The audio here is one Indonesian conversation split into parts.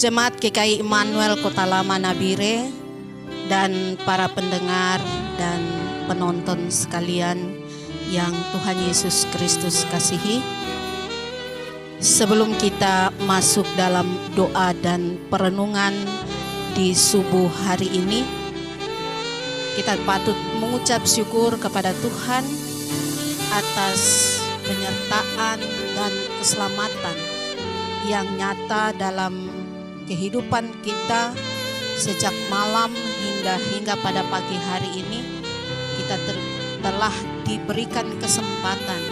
Jemaat GKI Immanuel Kota Lama Nabire dan para pendengar dan penonton sekalian yang Tuhan Yesus Kristus kasihi. Sebelum kita masuk dalam doa dan perenungan di subuh hari ini, kita patut mengucap syukur kepada Tuhan atas penyertaan dan keselamatan yang nyata dalam kehidupan kita sejak malam hingga pada pagi hari ini. Kita telah diberikan kesempatan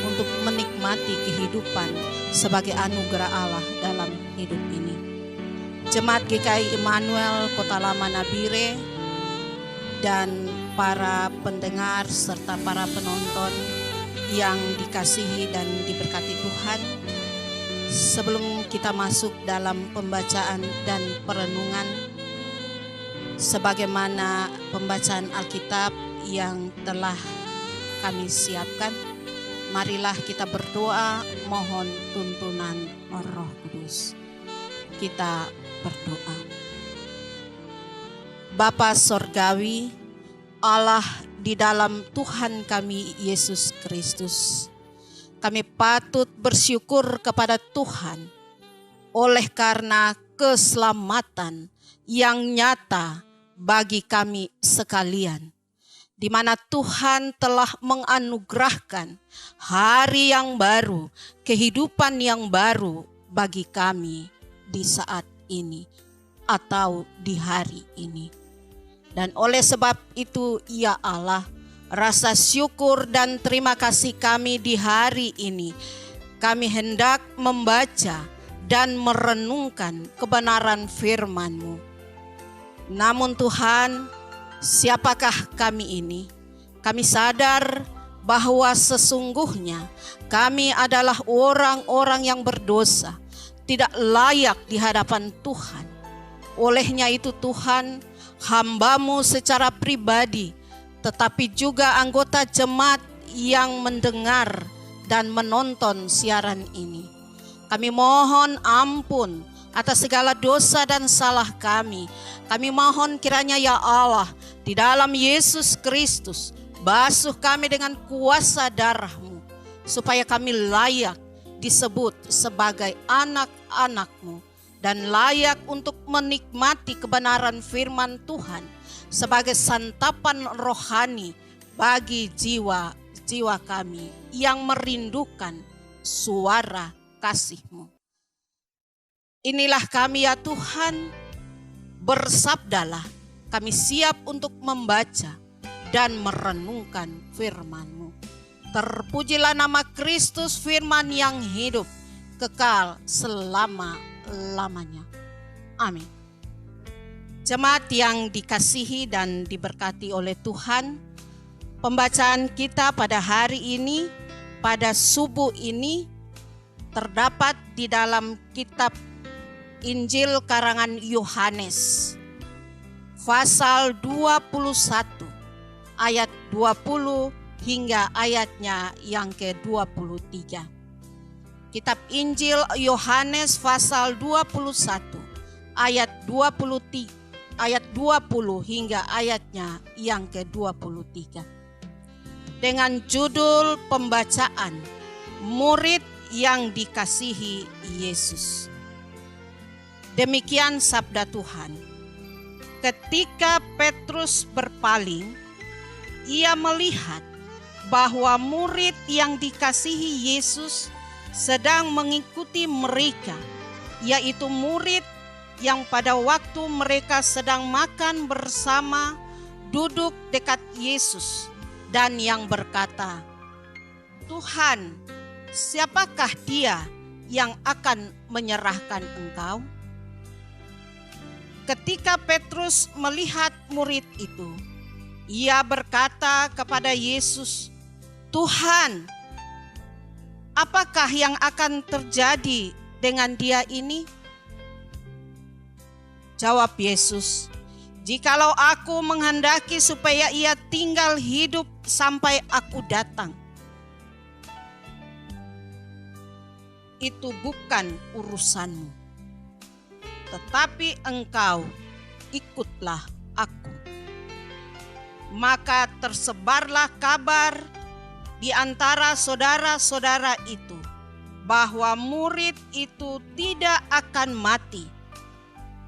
untuk menikmati kehidupan sebagai anugerah Allah dalam hidup ini. Jemaat GKI Immanuel Kota Lama Nabire dan para pendengar serta para penonton yang dikasihi dan diberkati Tuhan, sebelum kita masuk dalam pembacaan dan perenungan, sebagaimana pembacaan Alkitab yang telah kami siapkan, marilah kita berdoa mohon tuntunan Roh Kudus. Kita berdoa. Bapa Sorgawi, Allah di dalam Tuhan kami Yesus Kristus, kami patut bersyukur kepada Tuhan oleh karena keselamatan yang nyata bagi kami sekalian, di mana Tuhan telah menganugerahkan hari yang baru, kehidupan yang baru bagi kami di saat ini atau di hari ini. Dan oleh sebab itu, ya Allah, rasa syukur dan terima kasih kami di hari ini, kami hendak membaca dan merenungkan kebenaran firman-Mu. Namun Tuhan, siapakah kami ini? Kami sadar bahwa sesungguhnya kami adalah orang-orang yang berdosa, tidak layak di hadapan Tuhan. Olehnya itu Tuhan, hamba-Mu secara pribadi, tetapi juga anggota jemaat yang mendengar dan menonton siaran ini, kami mohon ampun atas segala dosa dan salah kami. Kami mohon kiranya ya Allah, di dalam Yesus Kristus, basuh kami dengan kuasa darah-Mu, supaya kami layak disebut sebagai anak-anak-Mu dan layak untuk menikmati kebenaran firman Tuhan sebagai santapan rohani bagi jiwa-jiwa kami yang merindukan suara kasih-Mu. Inilah kami ya Tuhan, bersabdalah, kami siap untuk membaca dan merenungkan firman-Mu. Terpujilah nama Kristus, firman yang hidup kekal selama-lamanya. Amin. Jemaat yang dikasihi dan diberkati oleh Tuhan, pembacaan kita pada hari ini, pada subuh ini, terdapat di dalam kitab Injil karangan Yohanes, pasal 21, ayat 20 hingga ayatnya yang ke-23. Kitab Injil Yohanes pasal 21, ayat 20 hingga ayatnya yang ke-23. Dengan judul pembacaan Murid yang Dikasihi Yesus. Demikian sabda Tuhan. Ketika Petrus berpaling, ia melihat bahwa murid yang dikasihi Yesus sedang mengikuti mereka, yaitu murid yang pada waktu mereka sedang makan bersama duduk dekat Yesus, dan yang berkata, "Tuhan, siapakah dia yang akan menyerahkan Engkau?" Ketika Petrus melihat murid itu, ia berkata kepada Yesus, "Tuhan, apakah yang akan terjadi dengan dia ini?" Jawab Yesus, "Jikalau aku menghendaki supaya ia tinggal hidup sampai aku datang, itu bukan urusanmu. tetapi engkau ikutlah aku. Maka tersebarlah kabar di antara saudara-saudara itu bahwa murid itu tidak akan mati.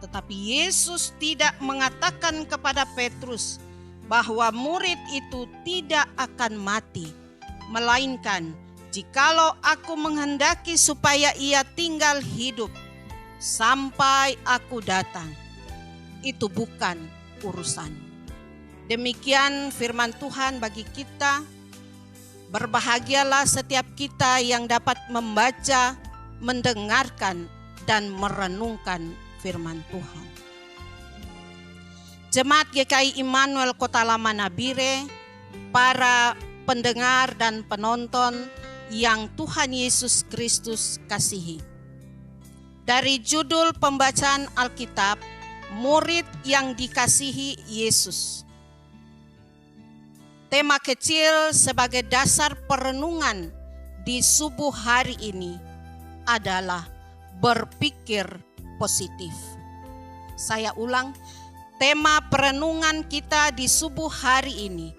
Tetapi Yesus tidak mengatakan kepada Petrus bahwa murid itu tidak akan mati, melainkan jikalau aku menghendaki supaya ia tinggal hidup sampai aku datang, itu bukan urusan. Demikian firman Tuhan bagi kita. Berbahagialah setiap kita yang dapat membaca, mendengarkan, dan merenungkan firman Tuhan. Jemaat GKI Immanuel Kota Lama Nabire, para pendengar dan penonton yang Tuhan Yesus Kristus kasihi. Dari judul pembacaan Alkitab, murid yang dikasihi Yesus. Tema kecil sebagai dasar perenungan di subuh hari ini adalah berpikir positif. Saya ulang, tema perenungan kita di subuh hari ini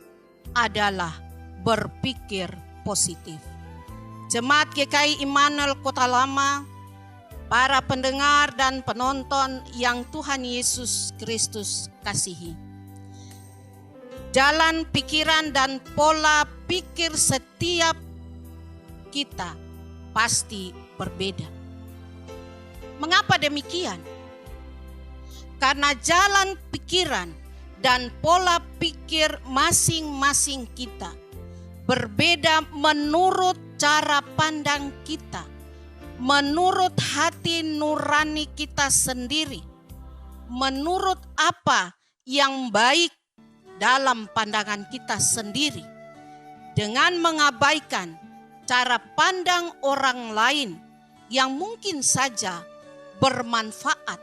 adalah berpikir positif. Jemaat GKI Immanuel Kota Lama, para pendengar dan penonton yang Tuhan Yesus Kristus kasihi. Jalan pikiran dan pola pikir setiap kita pasti berbeda. Mengapa demikian? Karena jalan pikiran dan pola pikir masing-masing kita berbeda menurut cara pandang kita, menurut hati nurani kita sendiri, menurut apa yang baik dalam pandangan kita sendiri, dengan mengabaikan cara pandang orang lain yang mungkin saja bermanfaat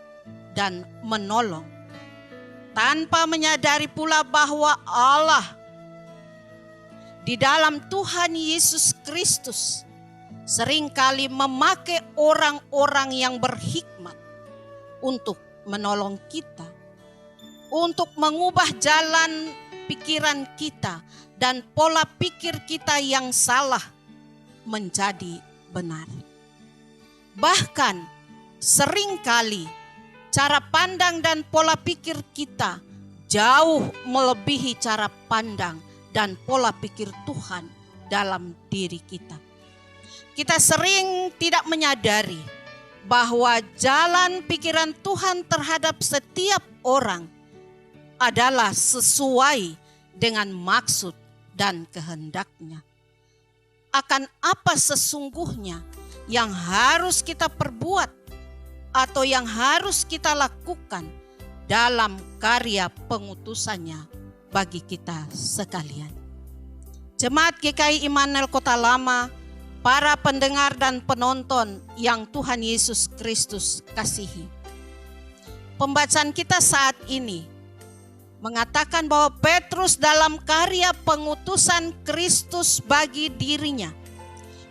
dan menolong, tanpa menyadari pula bahwa Allah di dalam Tuhan Yesus Kristus seringkali memakai orang-orang yang berhikmat untuk menolong kita, untuk mengubah jalan pikiran kita dan pola pikir kita yang salah menjadi benar. Bahkan seringkali cara pandang dan pola pikir kita jauh melebihi cara pandang dan pola pikir Tuhan dalam diri kita. Kita sering tidak menyadari bahwa jalan pikiran Tuhan terhadap setiap orang adalah sesuai dengan maksud dan kehendak-Nya. Akan apa sesungguhnya yang harus kita perbuat atau yang harus kita lakukan dalam karya pengutusannya bagi kita sekalian. Jemaat GKI Immanuel Kota Lama, para pendengar dan penonton yang Tuhan Yesus Kristus kasihi. Pembacaan kita saat ini mengatakan bahwa Petrus dalam karya pengutusan Kristus bagi dirinya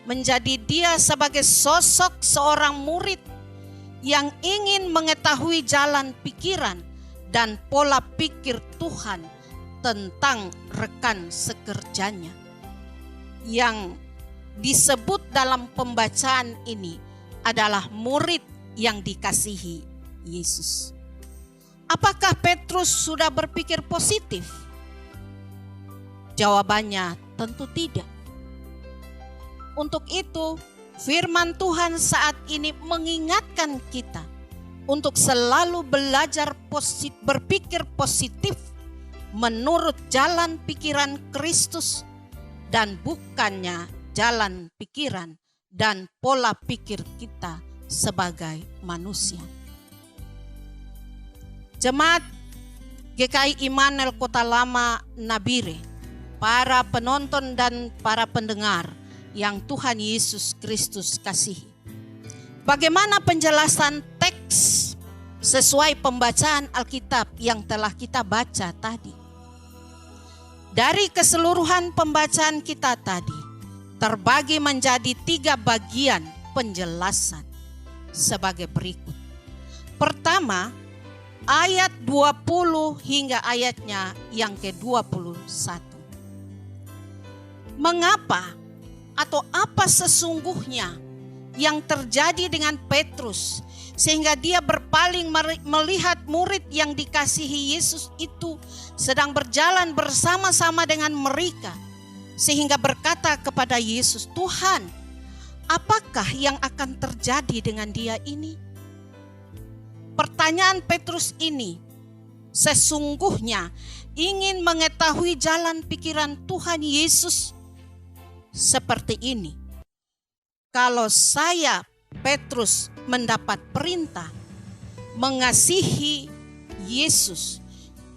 menjadi dia sebagai sosok seorang murid yang ingin mengetahui jalan pikiran dan pola pikir Tuhan tentang rekan sekerjanya. Yang disebut dalam pembacaan ini adalah murid yang dikasihi Yesus. Apakah Petrus sudah berpikir positif? Jawabannya tentu tidak. Untuk itu, firman Tuhan saat ini mengingatkan kita untuk selalu belajar berpikir positif menurut jalan pikiran Kristus dan bukannya jalan pikiran dan pola pikir kita sebagai manusia. Jemaat GKI Immanuel Kota Lama Nabire, para penonton dan para pendengar yang Tuhan Yesus Kristus kasihi. Bagaimana penjelasan teks sesuai pembacaan Alkitab yang telah kita baca tadi? Dari keseluruhan pembacaan kita tadi, terbagi menjadi 3 bagian penjelasan sebagai berikut. Pertama, ayat 20 hingga ayatnya yang ke-21. Mengapa atau apa sesungguhnya yang terjadi dengan Petrus sehingga dia berpaling melihat murid yang dikasihi Yesus itu sedang berjalan bersama-sama dengan mereka, sehingga berkata kepada Yesus, "Tuhan, apakah yang akan terjadi dengan dia ini?" Pertanyaan Petrus ini sesungguhnya ingin mengetahui jalan pikiran Tuhan Yesus seperti ini. Kalau saya, Petrus, mendapat perintah mengasihi Yesus,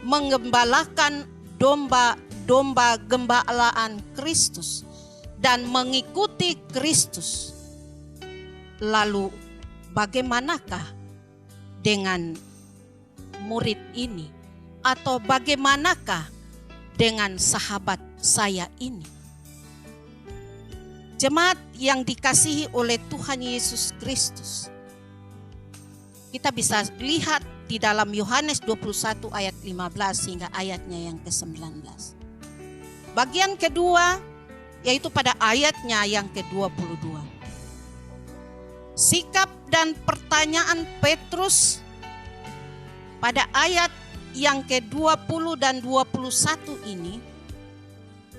menggembalakan domba-domba gembalaan Kristus dan mengikuti Kristus, lalu bagaimanakah dengan murid ini? Atau bagaimanakah dengan sahabat saya ini? Jemaat yang dikasihi oleh Tuhan Yesus Kristus, kita bisa lihat di dalam Yohanes 21 ayat 15 hingga ayatnya yang ke-19. Bagian kedua yaitu pada ayatnya yang ke-22. Sikap dan pertanyaan Petrus pada ayat yang ke-20 dan 21 ini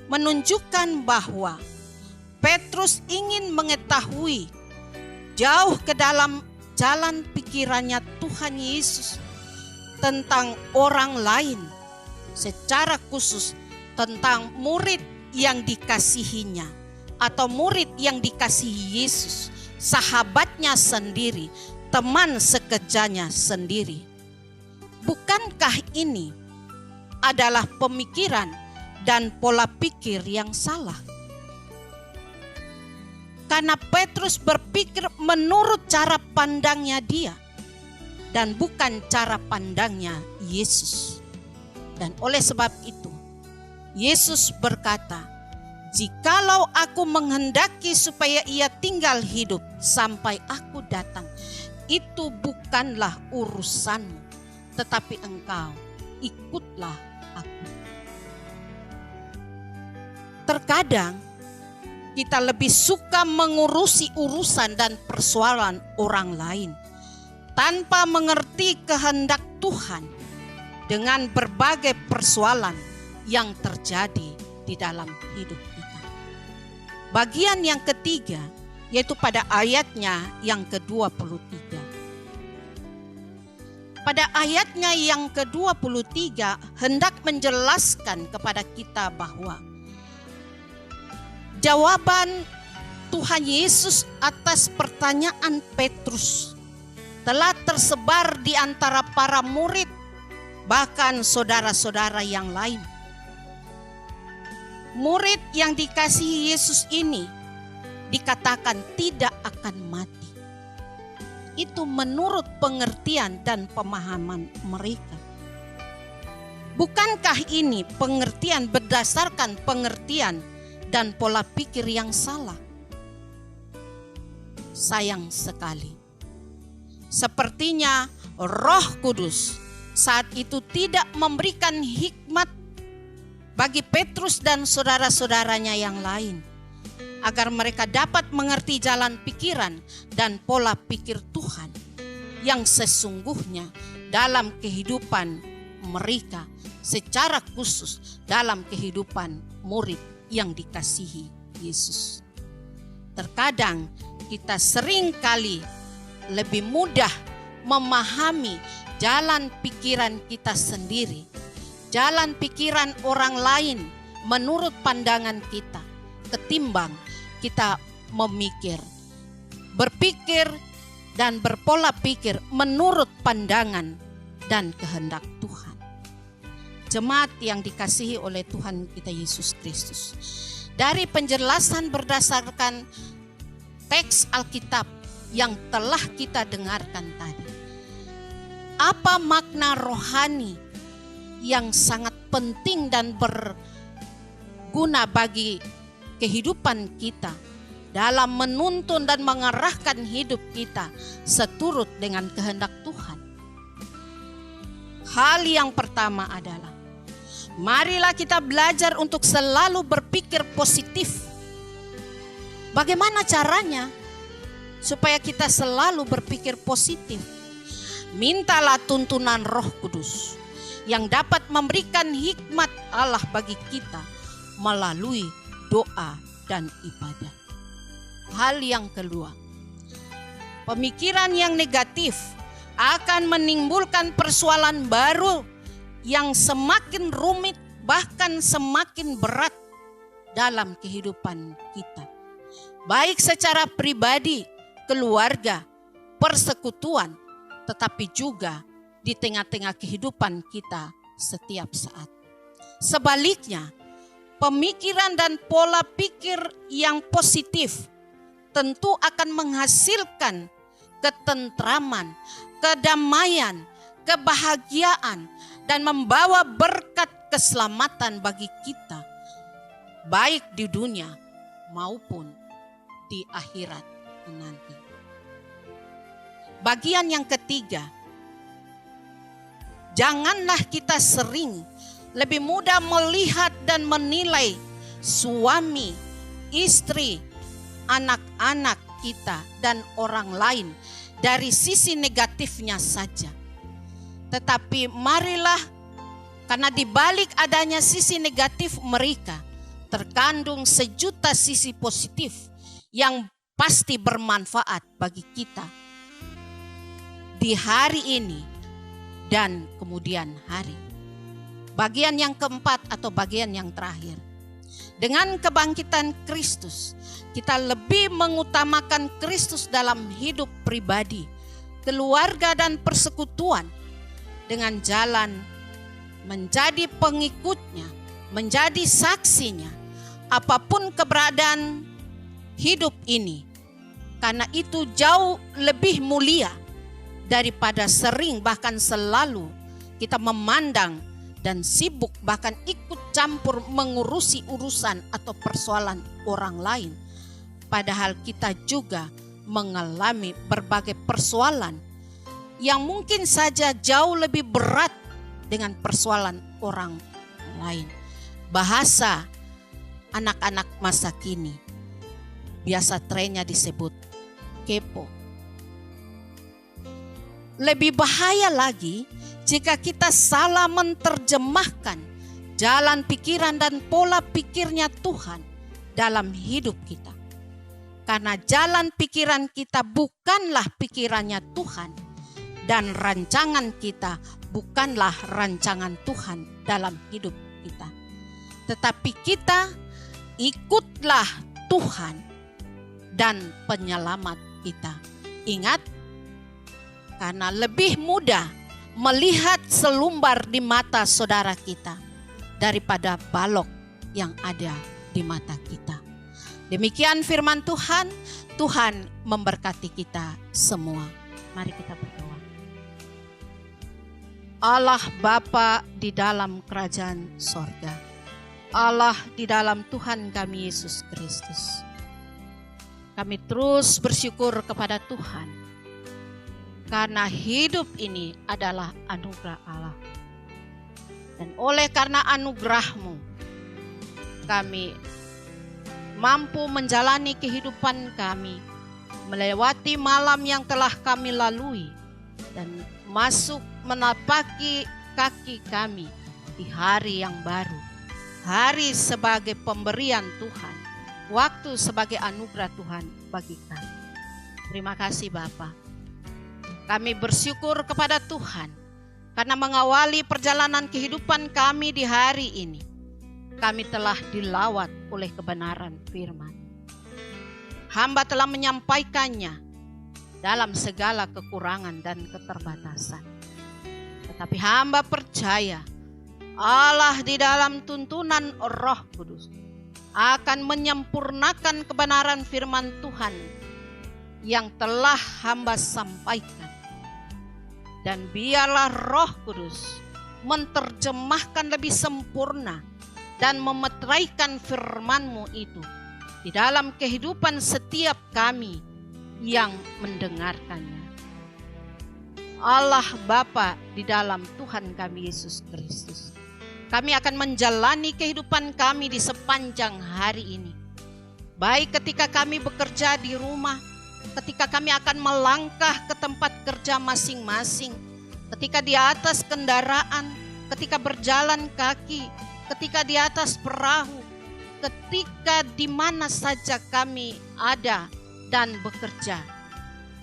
menunjukkan bahwa Petrus ingin mengetahui jauh ke dalam jalan pikirannya Tuhan Yesus tentang orang lain, secara khusus tentang murid yang dikasihinya atau murid yang dikasihi Yesus, sahabatnya sendiri, teman sekerjanya sendiri. Bukankah ini adalah pemikiran dan pola pikir yang salah? Karena Petrus berpikir menurut cara pandangnya dia dan bukan cara pandangnya Yesus. Dan oleh sebab itu, Yesus berkata, "Jikalau aku menghendaki supaya ia tinggal hidup sampai aku datang, itu bukanlah urusanmu, tetapi engkau ikutlah aku." Terkadang kita lebih suka mengurusi urusan dan persoalan orang lain tanpa mengerti kehendak Tuhan dengan berbagai persoalan yang terjadi di dalam hidup kita. Bagian yang ketiga yaitu pada ayatnya yang ke-23. Pada ayatnya yang ke-23 hendak menjelaskan kepada kita bahwa jawaban Tuhan Yesus atas pertanyaan Petrus telah tersebar di antara para murid, bahkan saudara-saudara yang lain. Murid yang dikasihi Yesus ini dikatakan tidak akan mati. Itu menurut pengertian dan pemahaman mereka. Bukankah ini pengertian berdasarkan pengertian dan pola pikir yang salah? Sayang sekali, sepertinya Roh Kudus saat itu tidak memberikan hikmat bagi Petrus dan saudara-saudaranya yang lain agar mereka dapat mengerti jalan pikiran dan pola pikir Tuhan yang sesungguhnya dalam kehidupan mereka, secara khusus dalam kehidupan murid yang dikasihi Yesus. Terkadang kita sering kali lebih mudah memahami jalan pikiran kita sendiri, jalan pikiran orang lain menurut pandangan kita, ketimbang kita berpikir dan berpola pikir menurut pandangan dan kehendak Tuhan. Jemaat yang dikasihi oleh Tuhan kita Yesus Kristus, dari penjelasan berdasarkan teks Alkitab yang telah kita dengarkan tadi, apa makna rohani yang sangat penting dan berguna bagi kehidupan kita dalam menuntun dan mengarahkan hidup kita seturut dengan kehendak Tuhan? Hal yang pertama adalah, marilah kita belajar untuk selalu berpikir positif. Bagaimana caranya supaya kita selalu berpikir positif? Mintalah tuntunan Roh Kudus yang dapat memberikan hikmat Allah bagi kita melalui doa dan ibadah. Hal yang kedua, pemikiran yang negatif akan menimbulkan persoalan baru yang semakin rumit, bahkan semakin berat dalam kehidupan kita. Baik secara pribadi, keluarga, persekutuan, tetapi juga di tengah-tengah kehidupan kita setiap saat. Sebaliknya, pemikiran dan pola pikir yang positif tentu akan menghasilkan ketentraman, kedamaian, kebahagiaan, dan membawa berkat keselamatan bagi kita, baik di dunia maupun di akhirat nanti. Bagian yang ketiga, janganlah kita sering lebih mudah melihat dan menilai suami, istri, anak-anak kita dan orang lain dari sisi negatifnya saja. Tetapi marilah, karena di balik adanya sisi negatif mereka, terkandung sejuta sisi positif yang pasti bermanfaat bagi kita di hari ini dan kemudian hari. Bagian yang keempat atau bagian yang terakhir, dengan kebangkitan Kristus, kita lebih mengutamakan Kristus dalam hidup pribadi, keluarga, dan persekutuan dengan jalan menjadi pengikutnya, menjadi saksinya, apapun keberadaan hidup ini. Karena itu jauh lebih mulia daripada sering bahkan selalu kita memandang dan sibuk bahkan ikut campur mengurusi urusan atau persoalan orang lain. Padahal kita juga mengalami berbagai persoalan yang mungkin saja jauh lebih berat dengan persoalan orang lain. Bahasa anak-anak masa kini biasa trennya disebut kepo. Lebih bahaya lagi jika kita salah menerjemahkan jalan pikiran dan pola pikirnya Tuhan dalam hidup kita. Karena jalan pikiran kita bukanlah pikirannya Tuhan, dan rancangan kita bukanlah rancangan Tuhan dalam hidup kita. Tetapi kita ikutlah Tuhan dan penyelamat kita. Ingat, karena lebih mudah melihat selumbar di mata saudara kita daripada balok yang ada di mata kita. Demikian firman Tuhan. Tuhan memberkati kita semua. Mari kita berdoa. Allah Bapa di dalam kerajaan sorga, Allah di dalam Tuhan kami Yesus Kristus, kami terus bersyukur kepada Tuhan karena hidup ini adalah anugerah Allah. Dan oleh karena anugerah-Mu, kami mampu menjalani kehidupan kami, melewati malam yang telah kami lalui, dan masuk menapaki kaki kami di hari yang baru. Hari sebagai pemberian Tuhan, waktu sebagai anugerah Tuhan bagi kami. Terima kasih Bapa. Kami bersyukur kepada Tuhan karena mengawali perjalanan kehidupan kami di hari ini. Kami telah dilawat oleh kebenaran firman. Hamba telah menyampaikannya dalam segala kekurangan dan keterbatasan. Tetapi hamba percaya Allah di dalam tuntunan Roh Kudus akan menyempurnakan kebenaran firman Tuhan yang telah hamba sampaikan. Dan biarlah Roh Kudus menerjemahkan lebih sempurna dan memeteraikan firman-Mu itu di dalam kehidupan setiap kami yang mendengarkannya. Allah Bapa di dalam Tuhan kami Yesus Kristus. Kami akan menjalani kehidupan kami di sepanjang hari ini. Baik ketika kami bekerja di rumah, ketika kami akan melangkah ke tempat kerja masing-masing, ketika di atas kendaraan, ketika berjalan kaki, ketika di atas perahu, ketika di mana saja kami ada dan bekerja.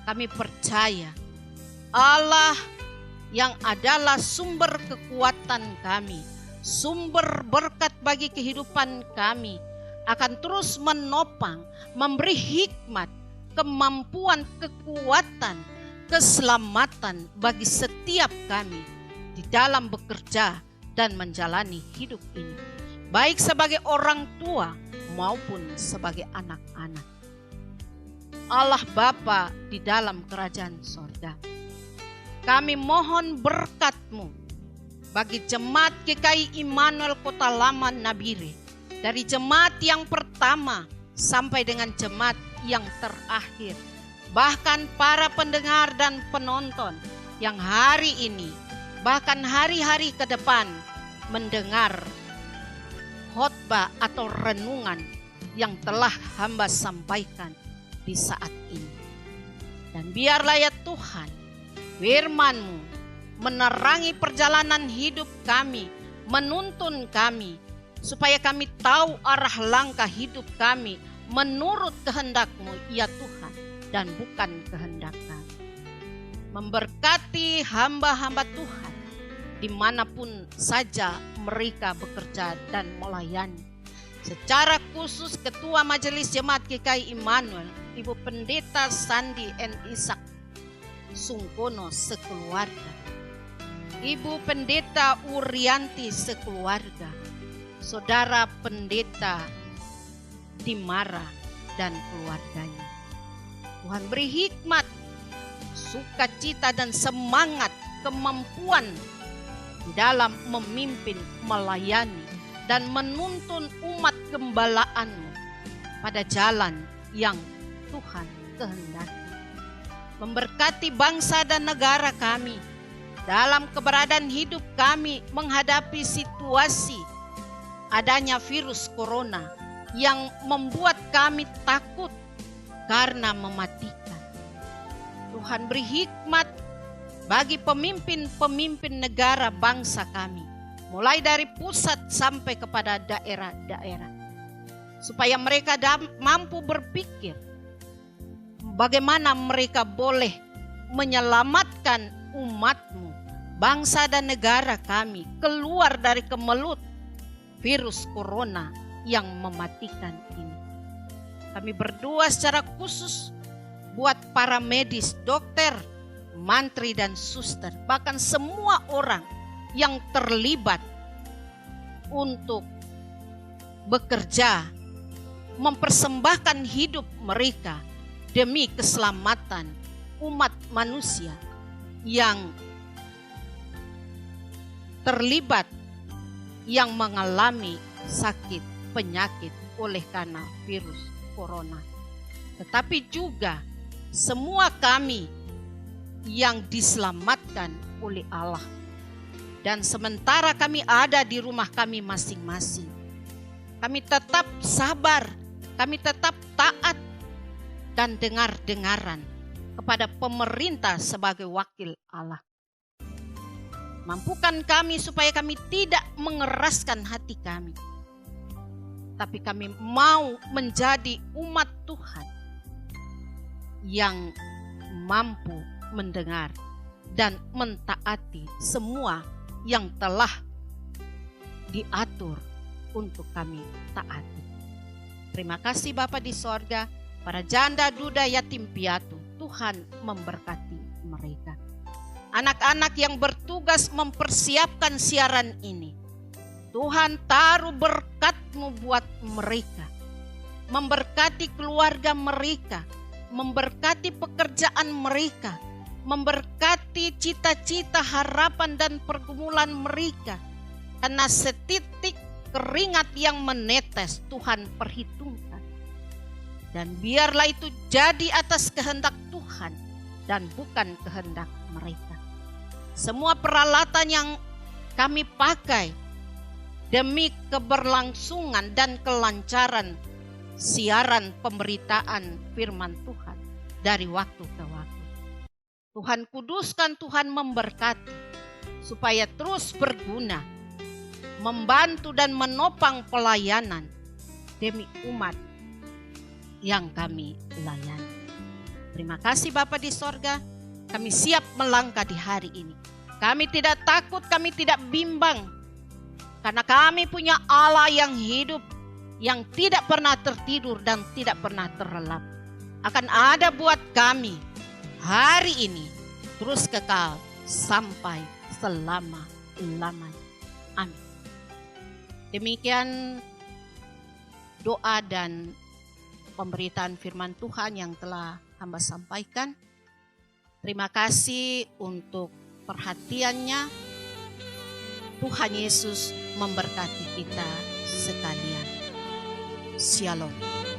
Kami percaya Allah yang adalah sumber kekuatan kami, sumber berkat bagi kehidupan kami, akan terus menopang, memberi hikmat, kemampuan, kekuatan, keselamatan bagi setiap kami di dalam bekerja dan menjalani hidup ini, baik sebagai orang tua maupun sebagai anak-anak. Allah Bapa di dalam kerajaan sorga, kami mohon berkat-Mu bagi jemaat GKI Immanuel Kota Lama Nabire, dari jemaat yang pertama sampai dengan jemaat yang terakhir, bahkan para pendengar dan penonton yang hari ini, bahkan hari-hari ke depan mendengar khotbah atau renungan yang telah hamba sampaikan di saat ini. Dan biarlah ya Tuhan, firman-Mu menerangi perjalanan hidup kami, menuntun kami, supaya kami tahu arah langkah hidup kami menurut kehendak-Mu ya Tuhan, dan bukan kehendak kami. Memberkati hamba-hamba Tuhan dimanapun saja mereka bekerja dan melayani. Secara khusus Ketua Majelis Jemaat GKI Immanuel, Ibu Pendeta Sandi N. Ishak Sungkono sekeluarga, Ibu Pendeta Urianti sekeluarga, Saudara Pendeta Dimara dan keluarganya. Tuhan beri hikmat, sukacita dan semangat, kemampuan dalam memimpin, melayani, dan menuntun umat gembalaan-Mu pada jalan yang Tuhan kehendaki. Memberkati bangsa dan negara kami dalam keberadaan hidup kami menghadapi situasi adanya virus corona yang membuat kami takut karena mematikan. Tuhan beri hikmat bagi pemimpin-pemimpin negara bangsa kami, mulai dari pusat sampai kepada daerah-daerah, supaya mereka mampu berpikir bagaimana mereka boleh menyelamatkan umat-Mu, bangsa dan negara kami keluar dari kemelut virus corona yang mematikan ini. Kami berdoa secara khusus buat para medis, dokter, mantri dan suster, bahkan semua orang yang terlibat untuk bekerja, mempersembahkan hidup mereka demi keselamatan umat manusia yang terlibat, yang mengalami sakit penyakit oleh karena virus corona. Tetapi juga semua kami yang diselamatkan oleh Allah. Dan sementara kami ada di rumah kami masing-masing, kami tetap sabar, kami tetap taat dan dengar-dengaran kepada pemerintah sebagai wakil Allah. Mampukan kami supaya kami tidak mengeraskan hati kami, tapi kami mau menjadi umat Tuhan yang mampu mendengar dan mentaati semua yang telah diatur untuk kami taati. Terima kasih Bapa di sorga, para janda, duda, yatim piatu, Tuhan memberkati mereka. Anak-anak yang bertugas mempersiapkan siaran ini, Tuhan taruh berkat-Mu buat mereka, memberkati keluarga mereka, memberkati pekerjaan mereka, memberkati cita-cita, harapan dan pergumulan mereka. Karena setitik keringat yang menetes Tuhan perhitungkan. Dan biarlah itu jadi atas kehendak Tuhan dan bukan kehendak mereka. semua peralatan yang kami pakai demi keberlangsungan dan kelancaran siaran pemberitaan firman Tuhan dari waktu ke waktu. Tuhan kuduskan, Tuhan memberkati supaya terus berguna, membantu dan menopang pelayanan demi umat yang kami layani. Terima kasih Bapa di sorga, kami siap melangkah di hari ini. Kami tidak takut, kami tidak bimbang, karena kami punya Allah yang hidup, yang tidak pernah tertidur dan tidak pernah terlelap. Akan ada buat kami hari ini terus kekal sampai selama-lamanya. Amin. Demikian doa dan pemberitaan firman Tuhan yang telah hamba sampaikan. Terima kasih untuk perhatiannya. Tuhan Yesus memberkati kita sekalian. Shalom.